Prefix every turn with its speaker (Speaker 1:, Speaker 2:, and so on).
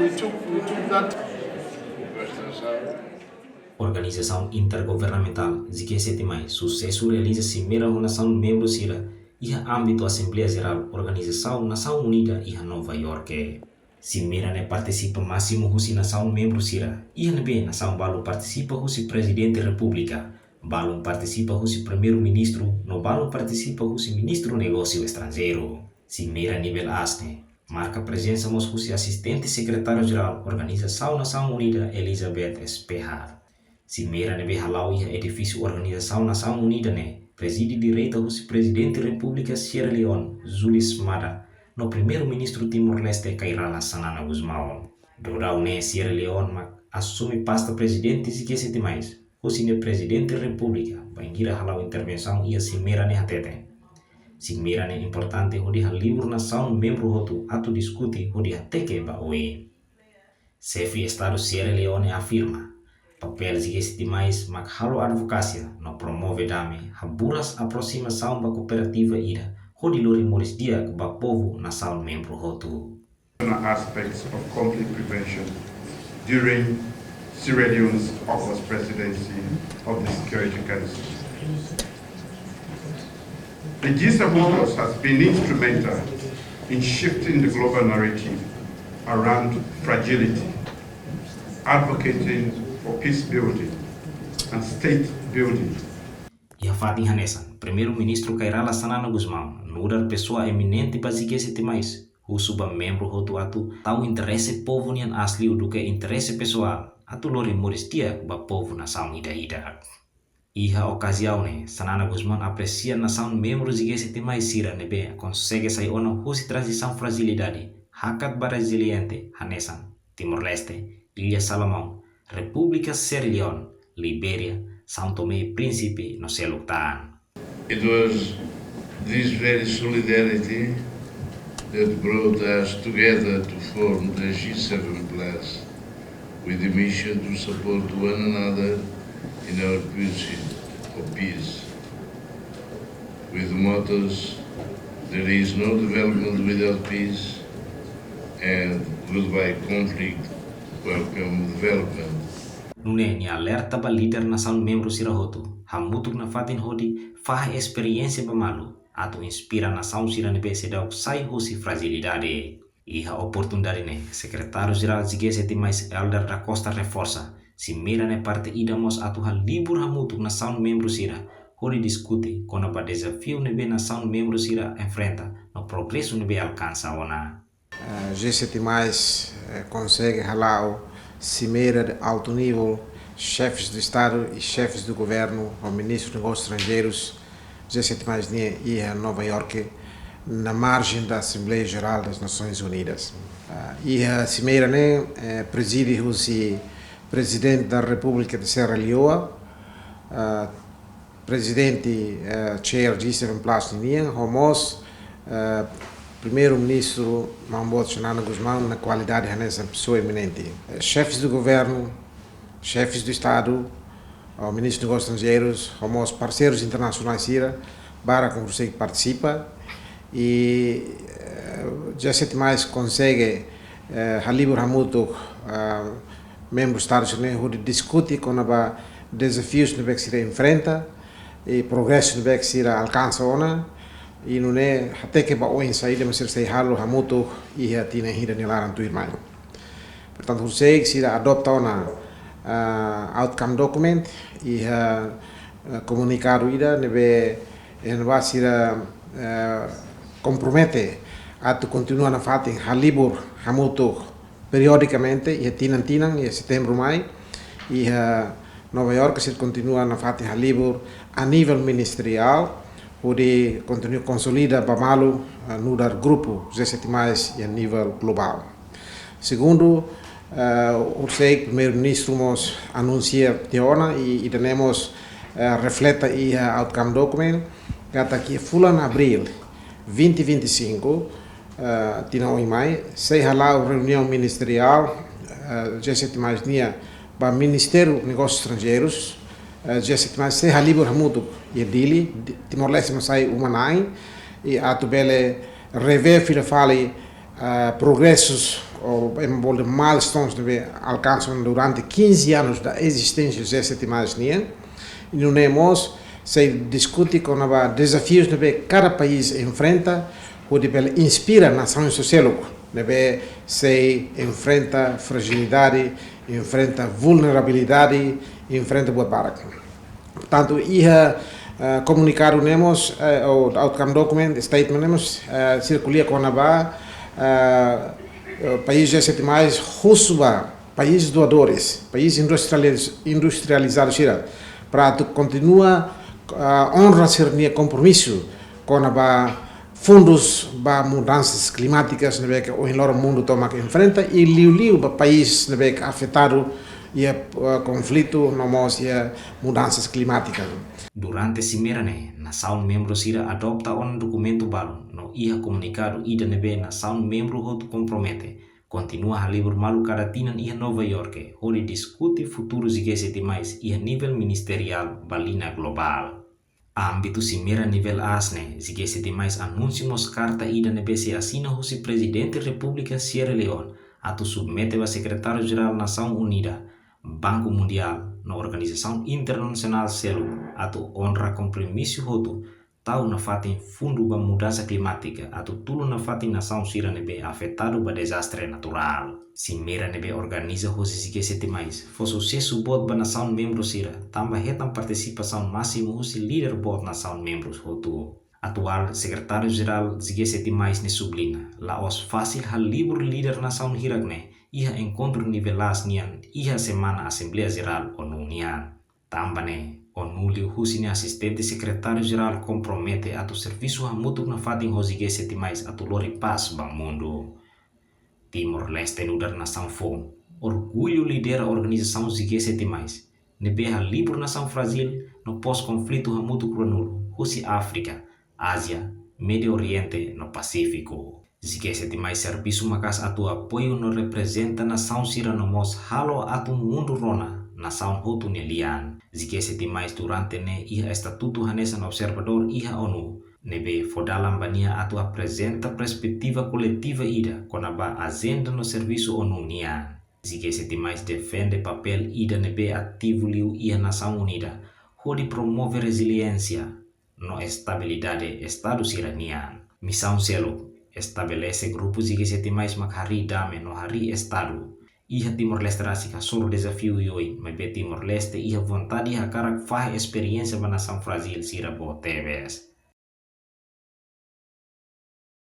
Speaker 1: we took that.
Speaker 2: Organização Intergovernamental ZQ7+, sucesso realiza Cimeira Nação Membros Sira e âmbito Assembleia Geral Organização Nação Unida e Nova York. Cimeira ne participa máximo husi Nação Membros Sira e NB Nação Balu participa husi Presidente da República, Balu participa husi Primeiro-Ministro, no Balu participa husi Ministro Negócio Estrangeiro. Cimeira nível ASNE marca presença mos husi Assistente Secretário-Geral Organização Nação Unida Elizabeth Spehar. Cimeira nebe halau ia edifício Organização Nação Unida ne preside direito ao Presidente da República Sierra Leone, Julius Maada, no Primeiro-Ministro Timor-Leste Kairala Sanana Guzmão. Dodau ne Sierra Leone assume pasta Presidente ZQ7+, o sine Presidente da República, bangira halau intervenção ia Cimeira ne hatete. Cimeira ne importante hodi hal livro nação membro hotu atu discuti hodi hateke ba oe. Chefe Estado Sierra Leone afirma papel ZQ7+, makhalo advocacia no promove dame haburas aproximação ba cooperativa ira hodi lori moris dia ba povo nação membro hotu.
Speaker 3: Aspects of conflict prevention during Sierra Leone's August presidency of the Security Council. The G7 has been instrumental in shifting the global narrative around fragility, advocating for peace building and state building.
Speaker 2: E a Fatih Hanesan, Primeiro-Ministro Kairala Sanana Guzmão, nudar pessoa eminente para ZQ7+, o suba membro hotu atu tau interesse povo nian asli do que interesse pessoal, atu lori moristia ba povo nação ida-ida. Iha ocasião ne, Sanana Guzmão aprecia nação membro ZQ7+ Sira nebe consegue sair ono husi transição fragilidade, hakat resiliente, Hanesan, Timor-Leste, Ilha Salomão, República Sierra Leone, Libéria, São Tomé e Príncipe no Seluktan.
Speaker 4: It was this very solidarity that brought us together to form the G7 Plus with the mission to support one another in our pursuit of peace. With the mottos, there is no development without peace, and goodbye conflict, welcome development.
Speaker 2: Nune ni alerta ba líder nação membro Sirahotu, hamutuk na fatin hodi fah experiência bamalu, atau inspira nação Sira nebe sedau sai husi fragilidade. Iha oportunidade ne, Secretário-Geral ZQ7+, Elder da Costa reforça, Cimeira ne parte idamos atu hal libur hamutuk nação membro Sira, hodi discute quando ba desafio nebe nação membro Sira enfrenta, no progresso nebe alcança ona.
Speaker 5: G7+, consegue halau Cimeira de alto nível, chefes do Estado e chefes do governo, o ministro dos Negócios Estrangeiros, G7+, e a Nova York, na margem da Assembleia Geral das Nações Unidas. E a Cimeira preside o Presidente da República de Sierra Leone, Presidente Chair G7+, Homos, Primeiro-Ministro Mahmoud Sanana Guzmão, na qualidade de pessoa eminente. Chefes do governo, chefes do Estado, o Ministro dos Negócios Estrangeiros, os parceiros internacionais Sira, para com você que participa, e G7+, consegue halibur hamuto membros do Estado onde discute com os desafios que se enfrenta e progresso que se alcança ona. E não é até que ba oin saída mas ser halo hamuto e a tina hira nilaran tu irmão. Portanto, você que se adopta uma outcome document e comunicado ida nebe en base compromete a tu continuar na fatin halibur hamuto periodicamente e tinan e setembro mai e Nova York se continua na fatin halibur a nível ministerial onde continua consolida Bamalu no grupo G7+ e a nível global. Segundo, o primeiro-ministro anuncia teona e temos refleta e outcome document que aqui fulan abril 2025 tinha mai se halau reunião ministerial G7+ nia para Ministério dos Negócios Estrangeiros G7+ se halibur hamutu e dili Timor-Leste masai umanai e atubele rever fila fali progressos ou de milestones que alcançam durante 15 anos da existência do G7+, e nós se discute com os desafios que cada país enfrenta, onde inspira nações sociais, se enfrenta fragilidade, enfrenta vulnerabilidade, enfrenta boa barca. Portanto, comunicado nemos, o outcome document, statement nemos, circulia com a país G7+, Rusuba, países doadores, países industrializados, para continuar honra ser compromisso com fundos para mudanças climáticas que o mundo toma que enfrenta e liu para país afetado e conflito e mudanças climáticas.
Speaker 2: Durante cimeira nação membro sira adopta documento baru no ia comunicado ida nação membro hotu compromete continua a livre malu caratinan ia Nova York onde discute futuro G7+ ia nível ministerial balina global. Âmbito cimeira nível asne G7+ anunciamos carta ida se assina o presidente República Sierra Leone atu submete a secretário-geral Nação Unida Banco Mundial na Organização Internacional Celu atu honra compromisso hotu tau na fatin fundo ba mudança climática atu tulo na fatin nação sira afetado ba desastre natural. Cimeira organiza hosi G7+, for sucesso bot ba nação membro sira tamba hetan participação máximo hosi líder bot nação membros hotu. Atual secretário-geral G7+ ne sublina la os fácil hal livre líder nação hiragne iha encontro nivelas nian iha semana Assembleia Geral ONU nian. Tambane ONU liu husine assistente secretário-geral compromete atu serviço hamutuk na fatin hosi G7+ atu lori paz bang mundo. Timor-Leste nudar nação fom, orgulho lidera a organização G7+. Nebe ha livre nação Brasil no pós-conflito hamutuk nulo, hosi África, Ásia, Médio Oriente no Pacífico. G7+ serviço makas atu apoio no representa nação sira nomos halo atu mundo rona nação hotu nelian. G7+ durante iha estatuto hanesan observador iha ONU nebe fodalam bania atu apresenta perspectiva coletiva ida konaba agenda no serviço ONU nian. G7+ defende papel ida nebe ativo liu iha Nação Unida hodi promove resiliência no estabilidade estado siranian. Missão Celu estabelece grupos G7+ makhari dame no hari estado. Iha Timor-Leste rasika solo desafio yoi, mas Timor-Leste iha vontade iha karak faz experiência ba nação Brasil sira bo TVS.